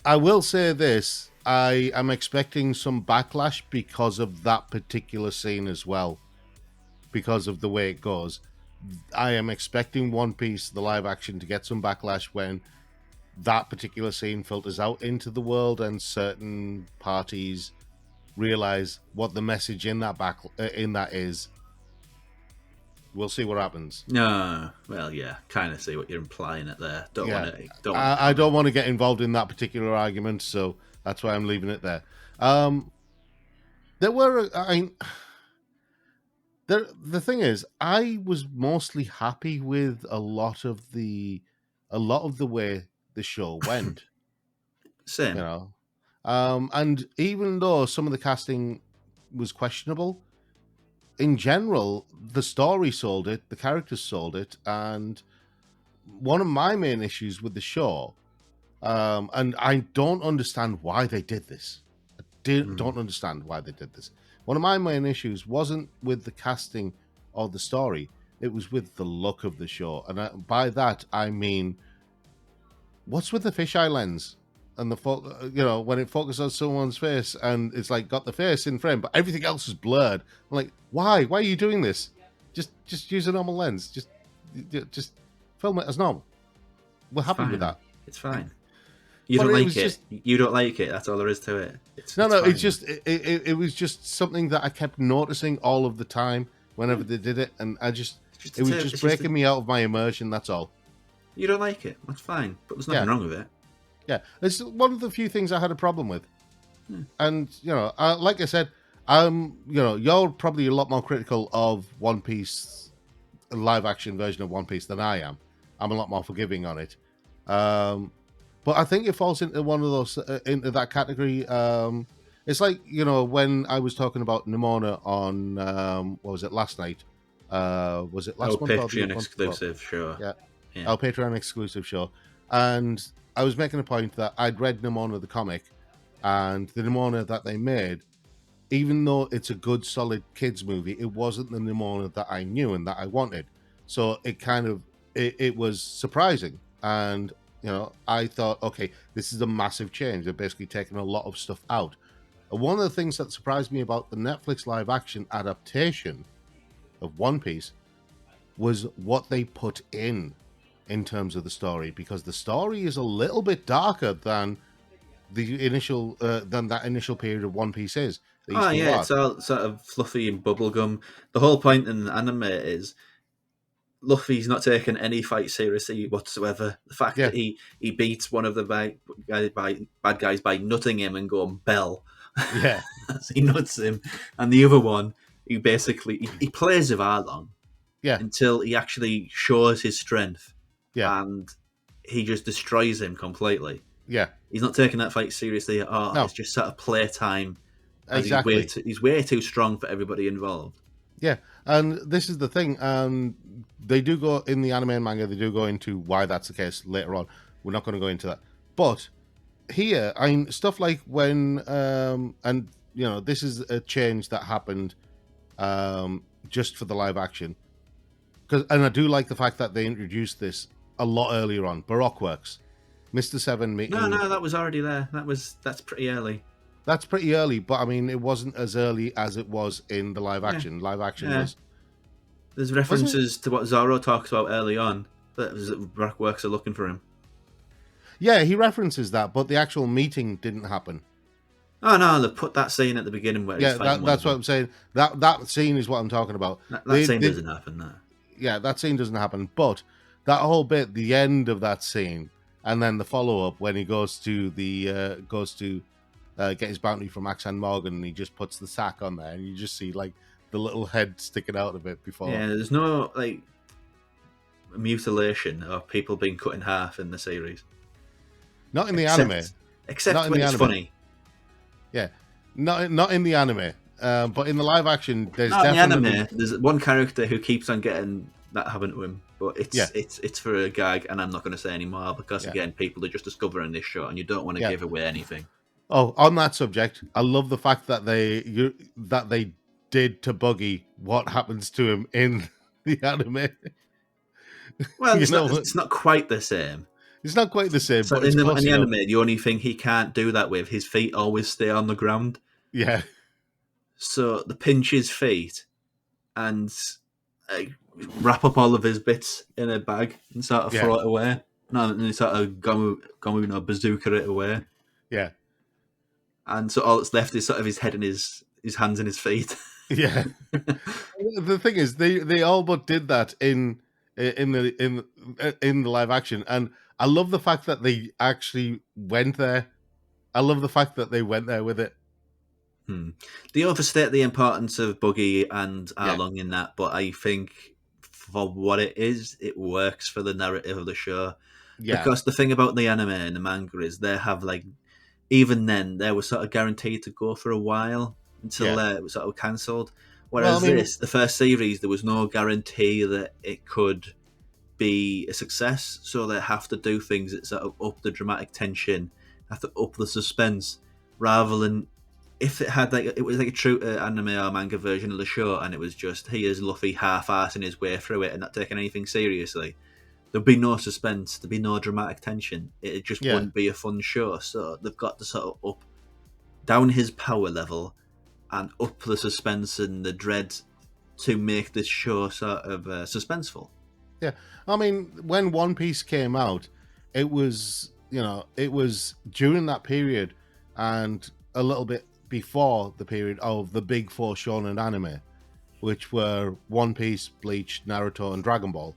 I will say this: I am expecting some backlash because of that particular scene as well, because of the way it goes. I am expecting One Piece, the live action, to get some backlash when that particular scene filters out into the world and certain parties realize what the message in that is. We'll see what happens. No, well, yeah, kind of see what you're implying it there. Yeah, Don't want to I comment. don't want to get involved in that particular argument, so that's why I'm leaving it there. Um, there were, I mean, the thing is, I was mostly happy with a lot of the way the show went. You Same. know, and even though some of the casting was questionable, in general, the story sold it, the characters sold it, and one of my main issues with the show, and I don't understand why they did this. Mm. Don't understand why they did this. One of my main issues wasn't with the casting or the story; it was with the look of the show, and by that I mean, what's with the fisheye lens? And when it focuses on someone's face and it's like got the face in frame, but everything else is blurred. I'm like, why? Why are you doing this? Just use a normal lens. Just film it as normal. We're It's happy with fine. that. It's fine. You But don't it like was it. just You don't like it. That's all there is to it. no, It's no. It's fine. just it was just something that I kept noticing all of the time Yeah. whenever they did it, and It's it was just just breaking me out of my immersion. That's all. you don't like it. That's fine. But there's nothing Yeah, wrong with it. yeah. It's one of the few things I had a problem with. Yeah. And like I said, you're probably a lot more critical of One Piece, live action version of One Piece, than I am. I'm a lot more forgiving on it. But I think it falls into one of those into that category. It's like when I was talking about Nimona on what was it last night? Was it Oh, last month or the Patreon month before? exclusive, sure. Yeah, Yeah. our Patreon exclusive show, and I was making a point that I'd read Nimona the comic, and the Nimona that they made, even though it's a good solid kids movie, it wasn't the Nimona that I knew and that I wanted. So it kind of it was surprising, and I thought, okay, this is a massive change. They're basically taking a lot of stuff out. And one of the things that surprised me about the Netflix live action adaptation of One Piece was what they put in terms of the story, because the story is a little bit darker than that initial period of One Piece is, the Oh, Eastern yeah, Blot. it's all sort of fluffy and bubblegum. The whole point in the anime is Luffy's not taking any fight seriously whatsoever. The fact Yeah, that he beats one of the bad guys by nutting him and going bell yeah, as he nuts him, and the other one he plays with Arlong yeah, until he actually shows his strength, yeah, and he just destroys him completely. yeah. He's not taking that fight seriously at all. No, It's just sort of playtime, as exactly. he's way too strong for everybody involved. Yeah, and this is the thing. They do go in the anime and manga. They do go into why that's the case later on. We're not going to go into that, but here, I mean, stuff like when and this is a change that happened just for the live action. And I do like the fact that they introduced this a lot earlier on. Baroque works, Mr. Seven No, meeting. no, that was already there. That's pretty early. That's pretty early, but I mean, it wasn't as early as it was in the live Yeah, action. Live action yeah. There's was it? references to what Zorro talks about early on that Rockworks are looking for him. Yeah, he references that, but the actual meeting didn't happen. Oh no, they put that scene at the beginning where he's Yeah, fighting one of that's what them. I'm saying. That scene is what I'm talking about. That They scene did, doesn't happen. No. yeah, that scene doesn't happen. But that whole bit, the end of that scene, and then the follow up when he goes to get his bounty from Axan Morgan, and he just puts the sack on there, and you just see like the little head sticking out of it before. Yeah, there's no like mutilation or people being cut in half in the series, Not in the anime. except Not except in when the it's anime. funny. Yeah, not in the anime. But in the live action, there's Not in the definitely anime. There's one character who keeps on getting that happen to him, but yeah, it's for a gag, and I'm not going to say any more because yeah, again, people are just discovering this show, and you don't want to yeah. give away anything. Oh, on that subject, I love the fact that they did to Buggy what happens to him in the anime. Well, You know, it's not quite the same. it's not quite the same, So but it's in close the enough. anime, the only thing he can't do that with, his feet always stay on the ground. Yeah, So they pinch his feet and uh, wrap up all of his bits in a bag and sort of yeah, throw it away. No, and they sort of gomu no bazooka it away. yeah, And so all that's left is sort of his head and his hands and his feet. yeah. The thing is, they all but did that in the live action, and I love the fact that they actually went there. I love the fact that they went there with it. They overstate the importance of Buggy and Yeah, Arlong in that, but I think for what it is, it works for the narrative of the show. yeah, Because the thing about the anime and the manga is they have like even then they were sort of guaranteed to go for a while until yeah. it was sort of cancelled. Well, I Whereas mean, this, the first series, there was no guarantee that it could be a success, so they have to do things that sort of up the dramatic tension, have to up the suspense, rather than if it had like it was like a true anime or manga version of the show, and it was just here's Luffy half-assing his way through it and not taking anything seriously. There'd be no suspense, there'd be no dramatic tension. It just yeah, wouldn't be a fun show. So they've got to sort of up down his power level and up the suspense and the dread to make this show sort of suspenseful. yeah. I mean, when One Piece came out, it was it was during that period and a little bit before the period of the big four shonen anime, which were One Piece, Bleach, Naruto, and Dragon Ball.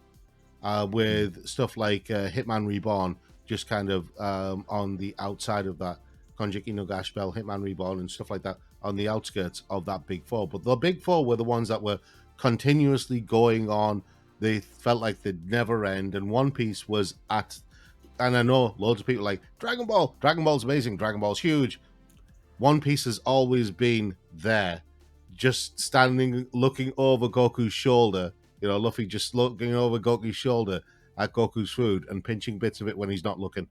With stuff like Hitman Reborn, just kind of on the outside of that, Konjiki no Gash Bell, Hitman Reborn, and stuff like that on the outskirts of that big four. But the big four were the ones that were continuously going on. They felt like they'd never end, and One Piece was at. And I know loads of people like Dragon Ball's amazing, Dragon Ball's huge. One Piece has always been there, just standing, looking over Goku's shoulder. Luffy just looking over Goku's shoulder at Goku's food and pinching bits of it when he's not looking.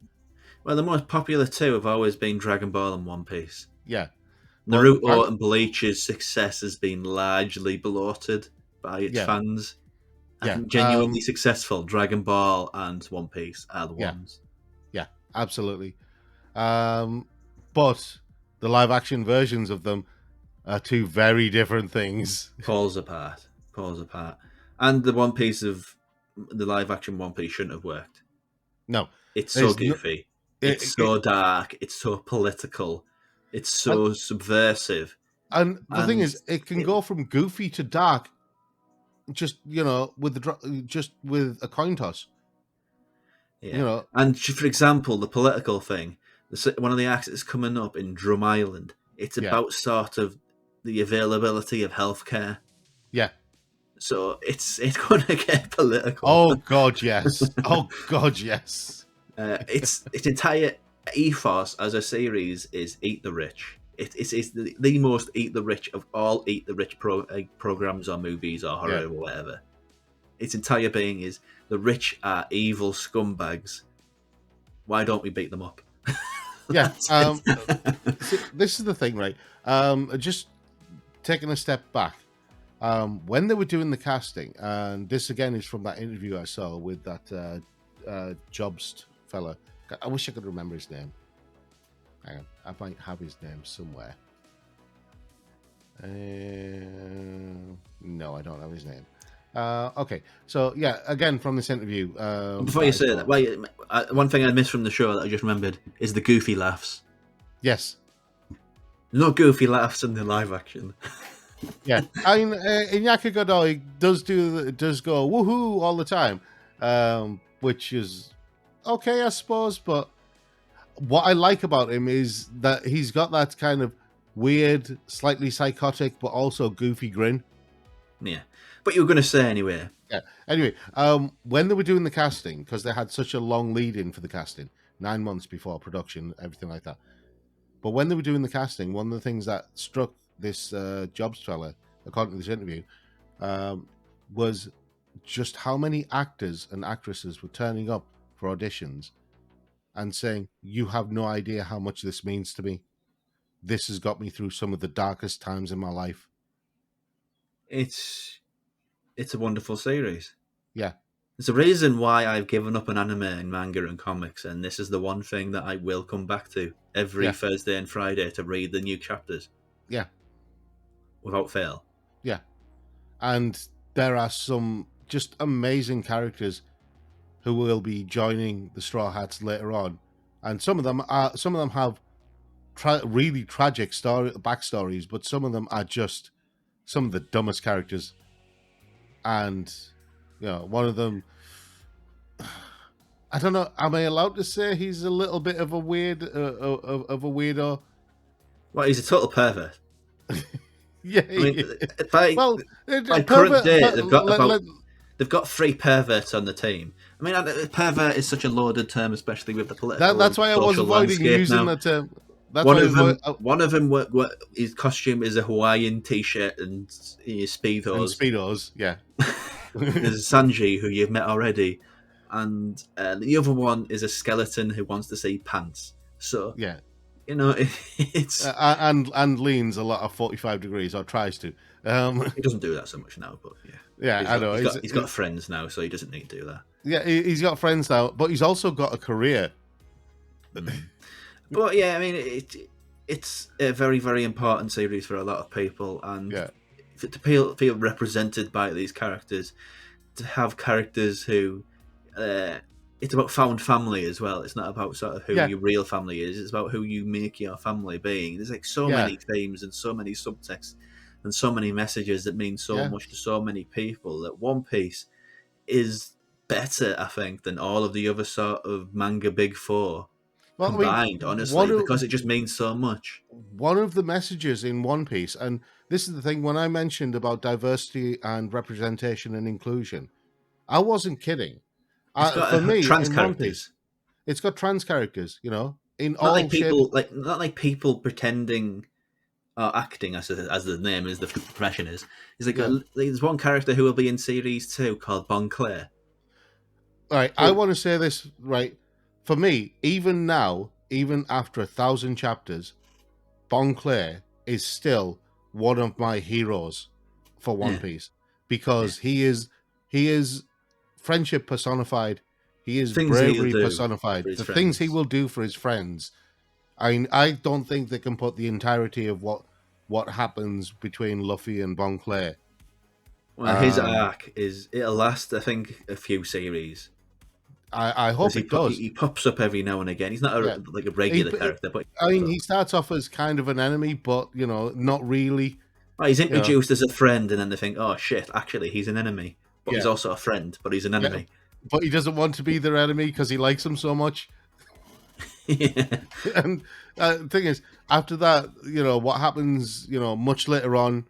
Well, the most popular two have always been Dragon Ball and One Piece. Yeah, but Naruto and Bleach's success has been largely bloated by its yeah, fans. I yeah, think genuinely successful Dragon Ball and One Piece are the yeah, ones. yeah, absolutely. But the live action versions of them are two very different things. Pulls apart. And the One Piece of the live action One Piece shouldn't have worked. No, It's so there's no. goofy. It's It, so dark. It's so political. It's and, so subversive. and the thing And is, it can it, go from goofy to dark, just just with a coin toss. You yeah. know, And for example, the political thing, one of the acts that's coming up in Drum Island, it's yeah, about sort of the availability of healthcare. yeah. So it's going to get political. Oh God, yes. Oh God, yes. Its entire ethos as a series is eat the rich. It's the most eat the rich of all eat the rich programs or movies or horror Yeah, or whatever. Its entire being is the rich are evil scumbags. Why don't we beat them up? yeah. That's it. This is the thing, right? Just taking a step back. When they were doing the casting, and this again is from that interview I saw with that Jobst fella. I wish I could remember his name. Hang on, I might have his name somewhere. No, I don't have his name. Okay, so yeah, again from this interview. Before you say that, one thing I missed from the show that I just remembered is the goofy laughs. Yes. No goofy laughs in the live action. Yeah, I mean, Iñaki Godoy does go woohoo all the time, which is okay, I suppose. But what I like about him is that he's got that kind of weird, slightly psychotic, but also goofy grin. Yeah, but you were going to say anyway. Yeah. Anyway, when they were doing the casting, because they had such a long lead in for the casting, 9 months before production, everything like that. But when they were doing the casting, one of the things that struck this Jobs fella, according to this interview, was just how many actors and actresses were turning up for auditions and saying, "You have no idea how much this means to me. This has got me through some of the darkest times in my life." It's a wonderful series. Yeah. There's a reason why I've given up on anime and manga and comics, and this is the one thing that I will come back to every Thursday and Friday to read the new chapters. Yeah. Without fail. Yeah. And there are some just amazing characters who will be joining the Straw Hats later on, and some of them have really tragic backstories, but some of them are just some of the dumbest characters. And one of them, I don't know, am I allowed to say he's a little bit of a weirdo? Well, he's a total pervert. Yeah. I mean, by current day, they've got 3 perverts on the team. I mean, pervert is such a loaded term, especially with the political. That's why I was avoiding using now. the term. One of them, his costume is a Hawaiian t-shirt and speedos. Yeah. There's Sanji, who you've met already, and the other one is a skeleton who wants to see pants. So yeah, it's and leans a lot of 45 degrees or tries to. He doesn't do that so much now, but I know he's got friends now, so he doesn't need to do that. Yeah, he's got friends now, but he's also got a career. But yeah, I mean, it's a very, very important series for a lot of people, and to feel represented by these characters, to have characters who, it's about found family as well. It's not about sort of who your real family is. It's about who you make your family being. There's like so many themes and so many subtexts and so many messages that mean so much to so many people, that One Piece is better, I think, than all of the other sort of manga big four combined, honestly, because it just means so much. One of the messages in One Piece, and this is the thing, when I mentioned about diversity and representation and inclusion, I wasn't kidding. For me, trans in characters. One Piece, it's got trans characters, in not all like people, not like people pretending or acting, as the name is, the profession is. It's like there's one character who will be in series 2 called Bon Claire. All right, I want to say this, right? For me, even now, even after 1,000 chapters, Bon Claire is still one of my heroes for One Piece, because he is friendship personified. He is bravery personified. The things he will do for his friends. I don't think they can put the entirety of what happens between Luffy and Bon Claire. Well, his arc it'll last, I think, a few series. I hope it does. He pops up every now and again. He's not like a regular character, but he starts off as kind of an enemy, but not really. He's introduced as a friend, and then they think, "Oh shit, actually, he's an enemy." But he's also a friend, but he's an enemy. Yeah. But he doesn't want to be their enemy because he likes them so much. And the thing is, after that, what happens, much later on,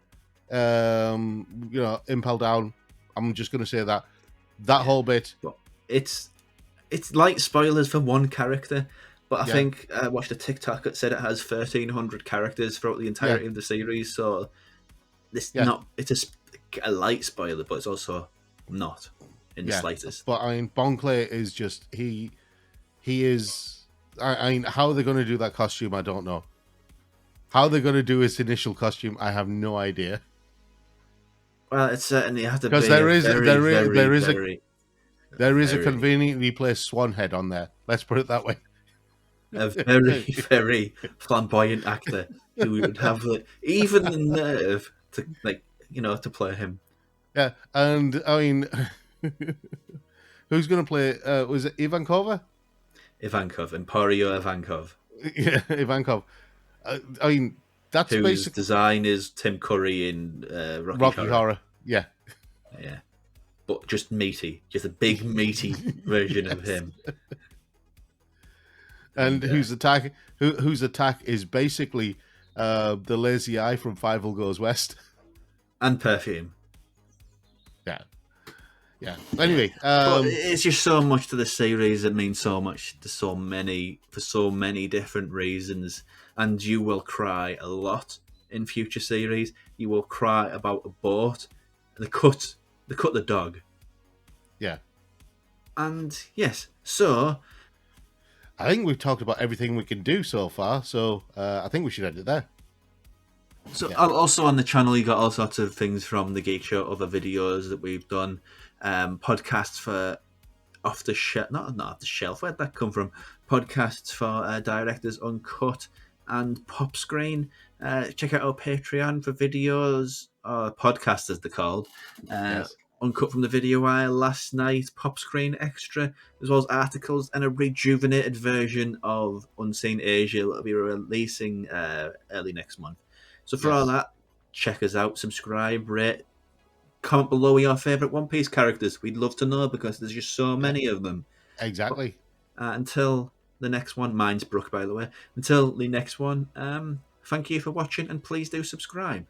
Impel Down, I'm just going to say that whole bit. But it's light spoilers for one character, but I think I watched a TikTok that said it has 1,300 characters throughout the entirety of the series, so it's a light spoiler, but it's also not in the slightest. But I mean, Bon Claire is just he is. I mean, how they're going to do that costume, I don't know. How they're going to do his initial costume, I have no idea. Well, it certainly has to be because there is a conveniently placed swan head on there. Let's put it that way. a very, very flamboyant actor who would have even the nerve to to play him. Yeah, and I mean, who's going to play? Was it Ivankova? Ivankov, Emporio Ivankov, Yeah, Ivankov. I mean, that's whose basically design is Tim Curry in Rocky Rocky Horror. Horror. Yeah, Yeah, but just meaty, just a big meaty version of yes. him. And And whose attack is basically the lazy eye from Fievel Goes West. and Perfume. Yeah, yeah. Yeah. Anyway, But it's just so much to the series. It means so much to for so many different reasons, and you will cry a lot in future series. You will cry about a boat, they cut the dog, yeah. and yes. So I think we've talked about everything we can do so far. So I think we should end it there. Yeah. also on the channel, you got all sorts of things from the Geek Show, other videos that we've done, podcasts for off the shelf, not off the shelf. Where'd that come from? Podcasts for directors uncut and pop screen. Check out our Patreon for videos, or podcasts as they're called. Yes. Uncut from the video I last night, pop screen extra, as well as articles and a rejuvenated version of Unseen Asia that will be releasing early next month. So for all Yes. that, check us out, subscribe, rate, comment below your favourite One Piece characters. We'd love to know because there's just so Yeah. many of them. But Exactly. until the next one, mine's Brooke, by the way. Until the next one, thank you for watching and please do subscribe.